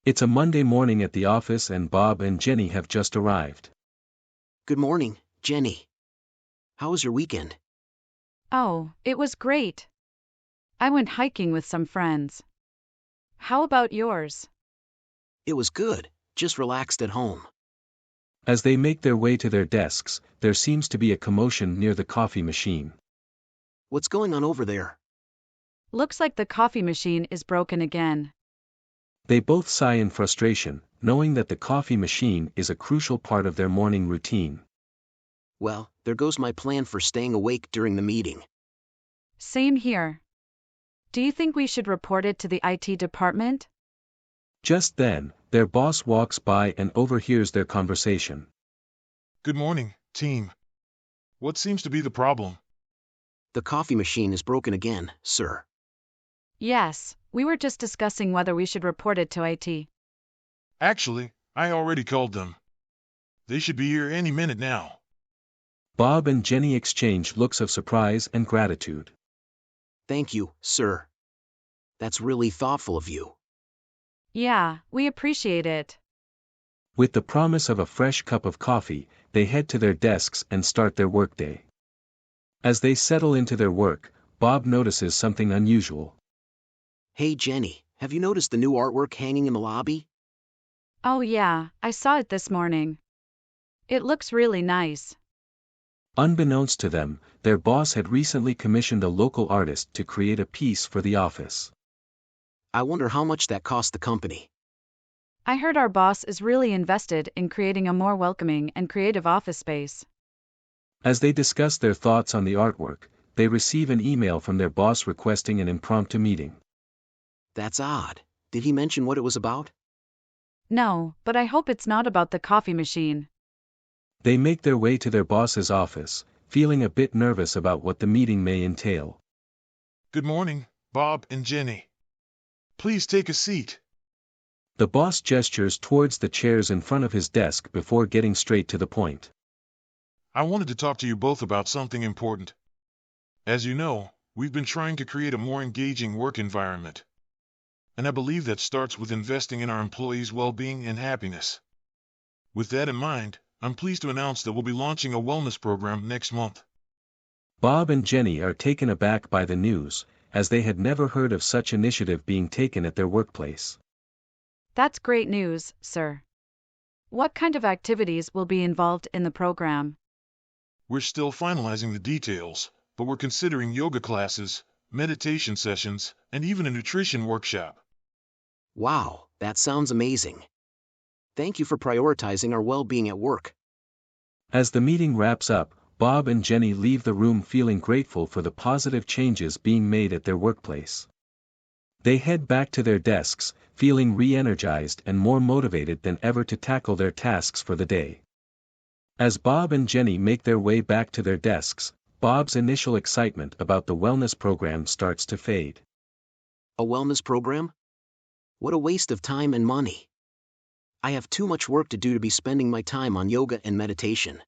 It's a Monday morning at the office and Bob and Jenny have just arrived. Good morning, Jenny. How was your weekend? Oh, it was great. I went hiking with some friends. How about yours? It was good, just relaxed at home. As they make their way to their desks, there seems to be a commotion near the coffee machine. What's going on over there? Looks like the coffee machine is broken again. They both sigh in frustration, knowing that the coffee machine is a crucial part of their morning routine. Well, there goes my plan for staying awake during the meeting. Same here. Do you think we should report it to the IT department? Just then, their boss walks by and overhears their conversation. Good morning, team. What seems to be the problem? The coffee machine is broken again, sir. Yes, we were just discussing whether we should report it to IT. Actually, I already called them. They should be here any minute now. Bob and Jenny exchange looks of surprise and gratitude. Thank you, sir. That's really thoughtful of you. Yeah, we appreciate it. With the promise of a fresh cup of coffee, they head to their desks and start their workday. As they settle into their work, Bob notices something unusual. Hey Jenny, have you noticed the new artwork hanging in the lobby? Oh yeah, I saw it this morning. It looks really nice. Unbeknownst to them, their boss had recently commissioned a local artist to create a piece for the office. I wonder how much that cost the company. I heard our boss is really invested in creating a more welcoming and creative office space. As they discuss their thoughts on the artwork, they receive an email from their boss requesting an impromptu meeting. That's odd. Did he mention what it was about? No, but I hope it's not about the coffee machine. They make their way to their boss's office, feeling a bit nervous about what the meeting may entail. Good morning, Bob and Jenny. Please take a seat. The boss gestures towards the chairs in front of his desk before getting straight to the point. I wanted to talk to you both about something important. As you know, we've been trying to create a more engaging work environment. And I believe that starts with investing in our employees' well-being and happiness. With that in mind, I'm pleased to announce that we'll be launching a wellness program next month. Bob and Jenny are taken aback by the news, as they had never heard of such initiative being taken at their workplace. That's great news, sir. What kind of activities will be involved in the program? We're still finalizing the details, but we're considering yoga classes, meditation sessions, and even a nutrition workshop. Wow, that sounds amazing. Thank you for prioritizing our well-being at work. As the meeting wraps up, Bob and Jenny leave the room feeling grateful for the positive changes being made at their workplace. They head back to their desks, feeling re-energized and more motivated than ever to tackle their tasks for the day. As Bob and Jenny make their way back to their desks, Bob's initial excitement about the wellness program starts to fade. A wellness program? What a waste of time and money. I have too much work to do to be spending my time on yoga and meditation.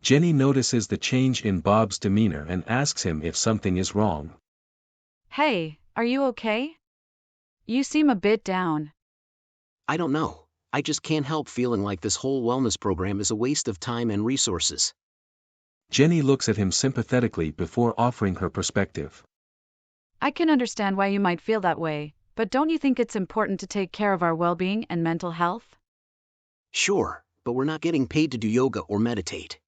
Jenny notices the change in Bob's demeanor and asks him if something is wrong. Hey, are you okay? You seem a bit down. I don't know. I just can't help feeling like this whole wellness program is a waste of time and resources. Jenny looks at him sympathetically before offering her perspective. I can understand why you might feel that way, but don't you think it's important to take care of our well-being and mental health? Sure, but we're not getting paid to do yoga or meditate.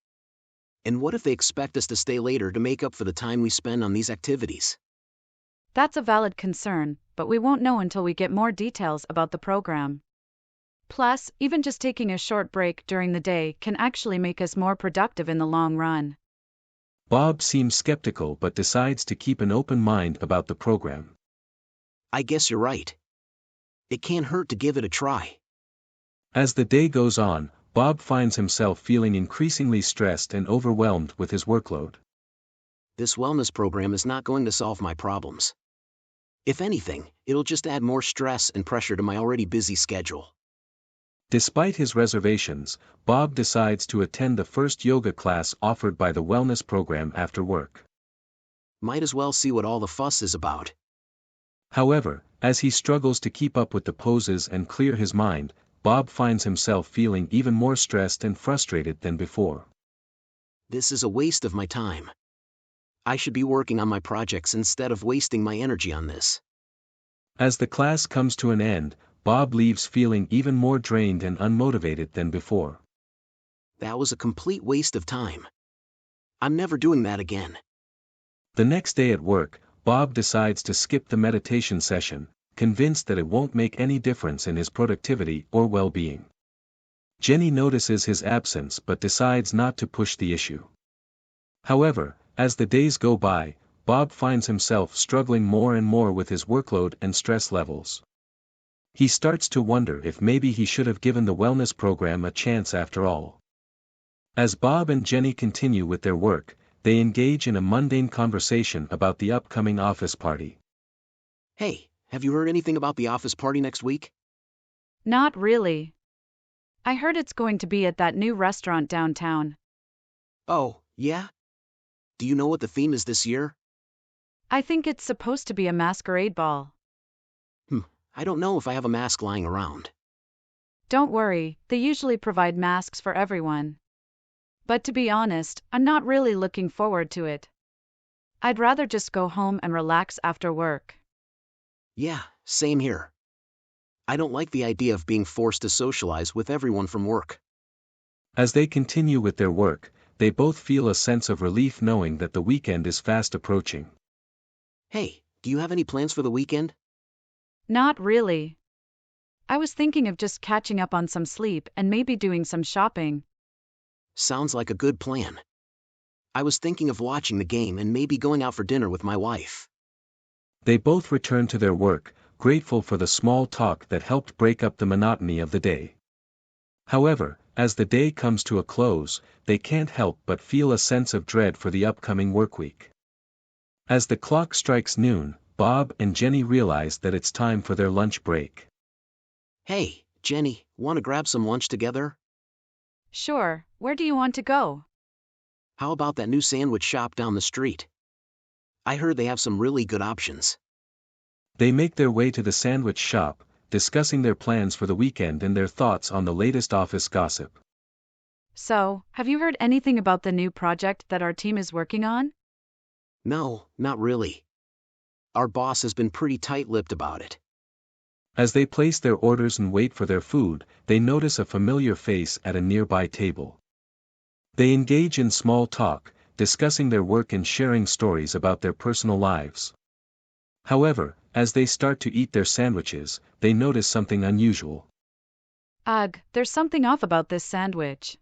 And what if they expect us to stay later to make up for the time we spend on these activities? That's a valid concern, but we won't know until we get more details about the program. Plus, even just taking a short break during the day can actually make us more productive in the long run. Bob seems skeptical but decides to keep an open mind about the program. I guess you're right. It can't hurt to give it a try. As the day goes on, Bob finds himself feeling increasingly stressed and overwhelmed with his workload. This wellness program is not going to solve my problems. If anything, it'll just add more stress and pressure to my already busy schedule. Despite his reservations, Bob decides to attend the first yoga class offered by the wellness program after work. Might as well see what all the fuss is about. However, as he struggles to keep up with the poses and clear his mind, Bob finds himself feeling even more stressed and frustrated than before. This is a waste of my time. I should be working on my projects instead of wasting my energy on this. As the class comes to an end, Bob leaves feeling even more drained and unmotivated than before. That was a complete waste of time. I'm never doing that again. The next day at work, Bob decides to skip the meditation session, convinced that it won't make any difference in his productivity or well-being. Jenny notices his absence but decides not to push the issue. However, as the days go by, Bob finds himself struggling more and more with his workload and stress levels. He starts to wonder if maybe he should have given the wellness program a chance after all. As Bob and Jenny continue with their work, they engage in a mundane conversation about the upcoming office party. Hey, have you heard anything about the office party next week? Not really. I heard it's going to be at that new restaurant downtown. Oh, yeah? Do you know what the theme is this year? I think it's supposed to be a masquerade ball. I don't know if I have a mask lying around. Don't worry, they usually provide masks for everyone. But to be honest, I'm not really looking forward to it. I'd rather just go home and relax after work. Yeah, same here. I don't like the idea of being forced to socialize with everyone from work. As they continue with their work, they both feel a sense of relief knowing that the weekend is fast approaching. Hey, do you have any plans for the weekend? Not really. I was thinking of just catching up on some sleep and maybe doing some shopping. Sounds like a good plan. I was thinking of watching the game and maybe going out for dinner with my wife. They both return to their work, grateful for the small talk that helped break up the monotony of the day. However, as the day comes to a close, they can't help but feel a sense of dread for the upcoming workweek. As the clock strikes noon, Bob and Jenny realize that it's time for their lunch break. Hey, Jenny, want to grab some lunch together? Sure, where do you want to go? How about that new sandwich shop down the street? I heard they have some really good options. They make their way to the sandwich shop, discussing their plans for the weekend and their thoughts on the latest office gossip. So, have you heard anything about the new project that our team is working on? No, not really. Our boss has been pretty tight-lipped about it. As they place their orders and wait for their food, they notice a familiar face at a nearby table. They engage in small talk, discussing their work and sharing stories about their personal lives. However, as they start to eat their sandwiches, they notice something unusual. Ugh, there's something off about this sandwich.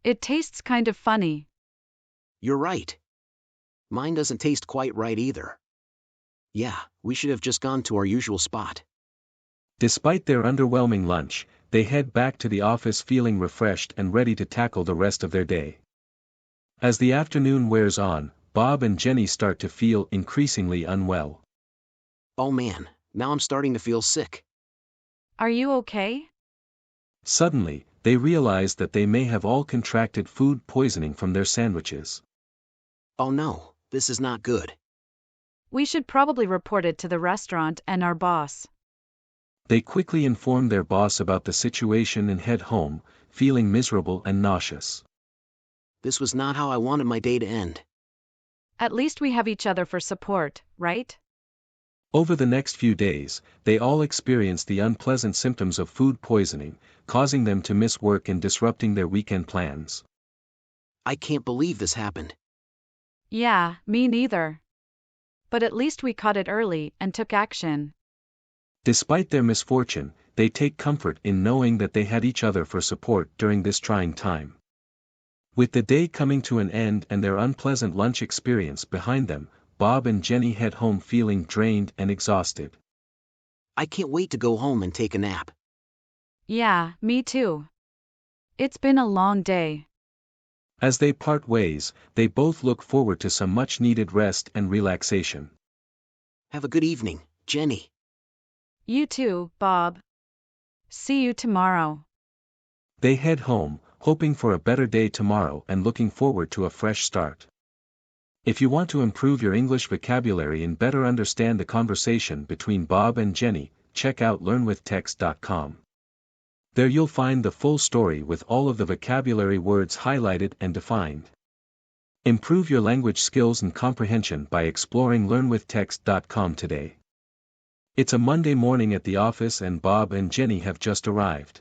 It tastes kind of funny. You're right. Mine doesn't taste quite right either. Yeah, we should have just gone to our usual spot. Despite their underwhelming lunch, they head back to the office feeling refreshed and ready to tackle the rest of their day. As the afternoon wears on, Bob and Jenny start to feel increasingly unwell. Oh man, now I'm starting to feel sick. Are you okay? Suddenly, they realize that they may have all contracted food poisoning from their sandwiches. Oh no, this is not good. We should probably report it to the restaurant and our boss. They quickly inform their boss about the situation and head home, feeling miserable and nauseous. This was not how I wanted my day to end. At least we have each other for support, right? Over the next few days, they all experience the unpleasant symptoms of food poisoning, causing them to miss work and disrupting their weekend plans. I can't believe this happened. Yeah, me neither. But at least we caught it early and took action. Despite their misfortune, they take comfort in knowing that they had each other for support during this trying time. With the day coming to an end and their unpleasant lunch experience behind them, Bob and Jenny head home feeling drained and exhausted. I can't wait to go home and take a nap. Yeah, me too. It's been a long day. As they part ways, they both look forward to some much-needed rest and relaxation. Have a good evening, Jenny. You too, Bob. See you tomorrow. They head home, hoping for a better day tomorrow and looking forward to a fresh start. If you want to improve your English vocabulary and better understand the conversation between Bob and Jenny, check out learnwithtext.com. There you'll find the full story with all of the vocabulary words highlighted and defined. Improve your language skills and comprehension by exploring learnwithtext.com today. It's a Monday morning at the office and Bob and Jenny have just arrived.